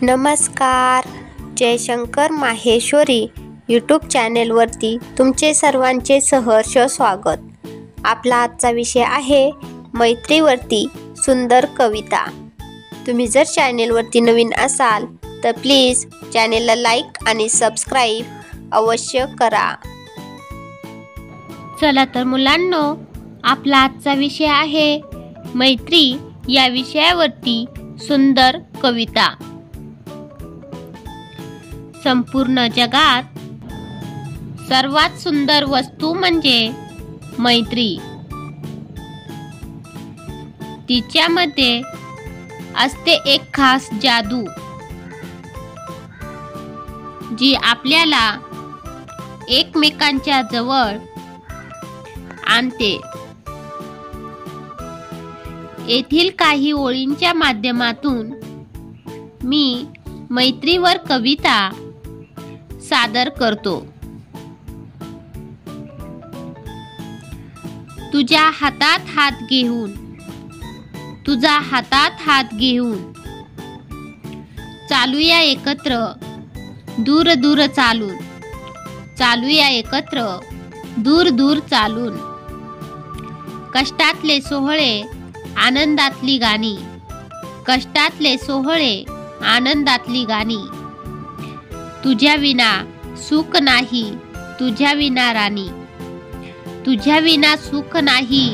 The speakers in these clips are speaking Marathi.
नमस्कार. जयशंकर माहेश्वरी यूट्यूब चॅनेलवरती तुमचे सर्वांचे सहर्ष स्वागत. आपला आजचा विषय आहे मैत्रीवरती सुंदर कविता. तुम्ही जर चॅनेलवरती नवीन असाल तर प्लीज चॅनेलला लाईक आणि सबस्क्राईब अवश्य करा. चला तर मुलांनो, आपला आजचा विषय आहे मैत्री या विषयावरती सुंदर कविता. संपूर्ण जगात सर्वात सुंदर वस्तू म्हणजे मैत्री. तिच्यामध्ये असते एक खास जादू जी आपल्याला एकमेकांच्या जवळ आणते. येथील काही ओळींच्या माध्यमातून मी मैत्रीवर कविता सादर करतो. तुझ्या हातात हात घेऊन, तुझा हातात हात घेऊन चालूया एकत्र, दूर दूर चालून, चालूया एकत्र, दूर दूर चालून. कष्टातले सोहळे, आनंदातली गाणी, कष्टातले सोहळे, आनंदातली गाणी. तुझ्या विना सुख नाही, तुझ्या विना राणी, तुझ्या विना सुख नाही,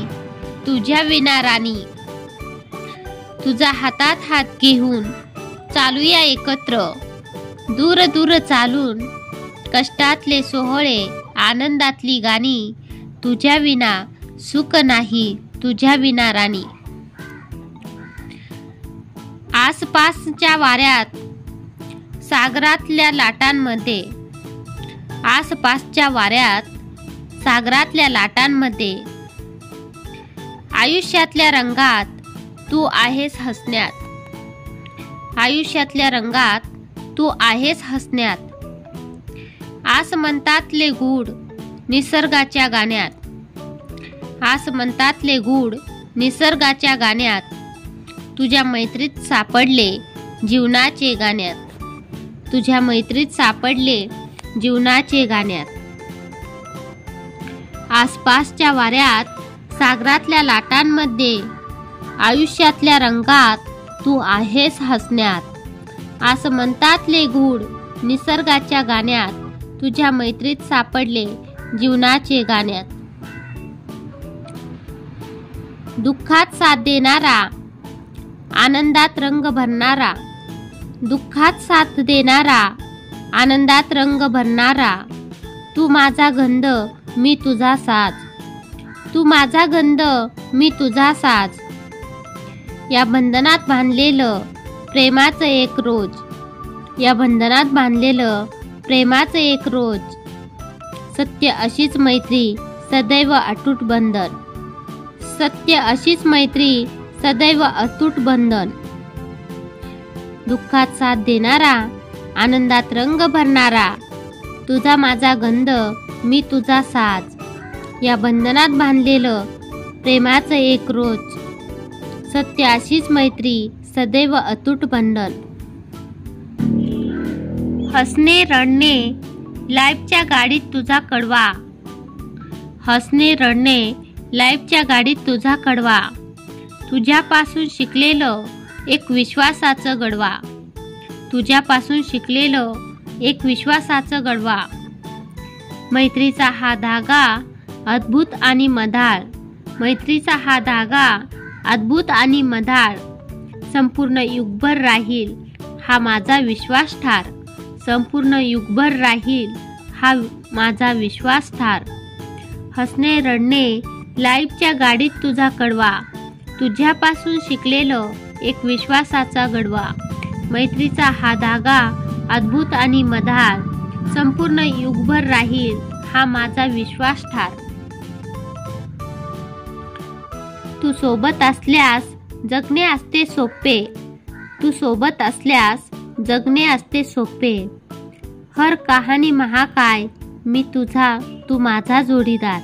तुझ्या विना राणी. तुझा हातात हात घेऊन चालूया एकत्र, दूर दूर चालून. कष्टातले सोहळे, आनंदातली गाणी. तुझ्या विना सुख नाही, तुझ्या विना राणी. आसपासच्या वाऱ्यात, सागरातल्या लाटांमध्ये, आसपासच्या वाऱ्यात, सागरातल्या लाटांमध्ये. आयुष्यातल्या रंगात तू आहेस हसण्यात, आयुष्यातल्या रंगात तू आहेस हसण्यात. आसमंतातले गूढ निसर्गाच्या गाण्यात, आसमंतातले गूढ निसर्गाच्या गाण्यात. तुझ्या मैत्रीत सापडले जीवनाचे गाण्यात, तुझ्या मैत्रीत सापडले जीवनाचे गाण्यात. आसपासच्या वाऱ्यात, सागरातल्या लाटांमध्ये, आयुष्यातल्या रंगात तू आहेस हसण्यात. आसमंतातले गूढ निसर्गाच्या गाण्यात. तुझ्या मैत्रीत सापडले जीवनाचे गाण्यात. दुःखात साथ देणारा, आनंदात रंग भरणारा, दुःखात साथ देणारा, आनंदात रंग भरणारा. तू माझा गंध, मी तुझा साज, तू माझा गंध, मी तुझा साज. या बंधनात बांधलेलं प्रेमाचं एक रोज, या बंधनात बांधलेलं प्रेमाचं एक रोज. सत्य अशीच मैत्री, सदैव अतूट बंधन, सत्य अशीच मैत्री, सदैव अतूट बंधन. दुःखात साथ देणारा, आनंदात रंग भरणारा. तुझा माझा गंध, मी तुझा साज. या बंधनात बांधलेलं प्रेमाचं एक रोज. सत्य अशीच मैत्री, सदैव अतूट बंधन. हसणे रडणे लाईफच्या गाडीत तुझा कडवा, हसणे रडणे लाईफच्या गाडीत तुझा कडवा. तुझ्यापासून शिकलेलं एक विश्वासाचं गडवा, तुझ्यापासून शिकलेलं एक विश्वासाचं गडवा. मैत्रीचा हा धागा अद्भुत आणि मधाळ, मैत्रीचा हा धागा अद्भुत आणि मधाळ. संपूर्ण युगभर राहील हा माझा विश्वास ठार, संपूर्ण युगभर राहील हा माझा विश्वास ठार. हसणे रडणे लाईफच्या गाडीत तुझा कडवा, तुझ्यापासून शिकलेलं एक विश्वासाचा गडवा. मैत्रीचा हा धागा अद्भुत आणि मधाळ. संपूर्ण युगभर राहील हा माझा विश्वास ठार. तू सोबत असल्यास जगणे असते सोपे, तू सोबत असल्यास जगणे असते सोपे. हर कहाणी महाकाय, मी तुझा तू माझा जोडीदार.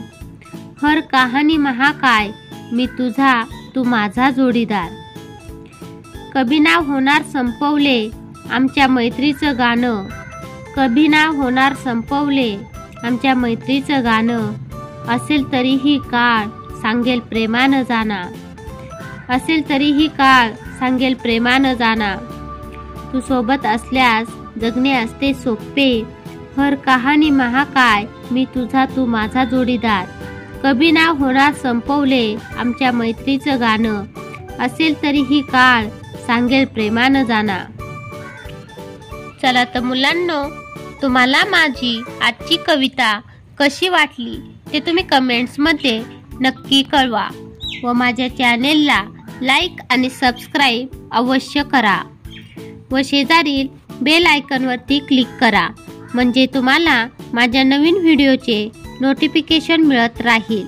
हर कहाणी महाकाय, मी तुझा तू माझा जोडीदार. कभी नाव होणार संपवले आमच्या मैत्रीचं गाणं. कभी ना होणार संपवले आमच्या मैत्रीचं गाणं. असेल तरीही काळ सांगेल प्रेमानं जाना. असेल तरीही काळ सांगेल प्रेमानं जाना. तू सोबत असल्यास जगणे असते सोपे. हर कहाणी महाकाय मी तुझा तू माझा जोडीदार. कभी ना होणार संपवले आमच्या मैत्रीचं गाणं. असेल तरीही काळ सांगेल प्रेमानं जाना. चला तर मुलांनो, तुम्हाला माझी आजची कविता कशी वाटली ते तुम्ही कमेंट्समध्ये नक्की कळवा व माझ्या चॅनेलला लाईक आणि सबस्क्राईब अवश्य करा व शेजारील बेल आयकॉनवरती क्लिक करा, म्हणजे तुम्हाला माझ्या नवीन व्हिडिओचे नोटिफिकेशन मिळत राहील.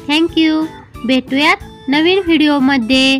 थँक्यू. भेटूयात नवीन व्हिडिओमध्ये.